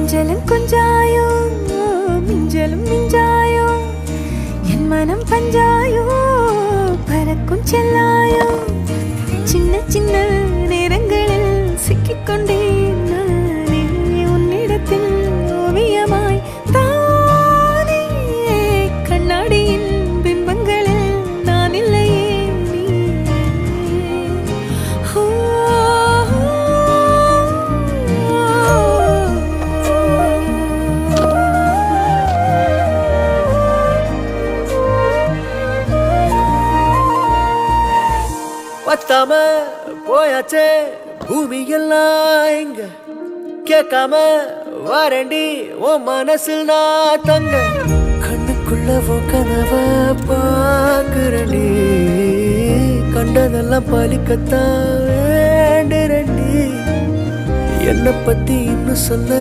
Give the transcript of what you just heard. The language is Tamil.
கொஞ்சலும் கொஞ்சாயோ மிஞ்சலும் மிஞ்சாயோ என் மனம் பஞ்சாயோ பறக்கும் செல்லாயோ சின்ன சின்ன நேரங்களில் சிக்கிக்கொண்டேன் நானே உன்னிடத்தில் ஓவியமாய் தானே கண்ணாடியின் பிம்பங்களில் நான் இல்லையே நீ பத்தாம போயாச்சே பூமி எல்லாம் இங்க கேட்காம வாரண்டி உன் மனசில் நான் தங்க கண்ணுக்குள்ள உன் கனவ பாக்குறண்டி கண்டதெல்லாம் பலிக்கத்தான் வேண்டுறண்டி என்னை பத்தி இன்னும் சொல்ல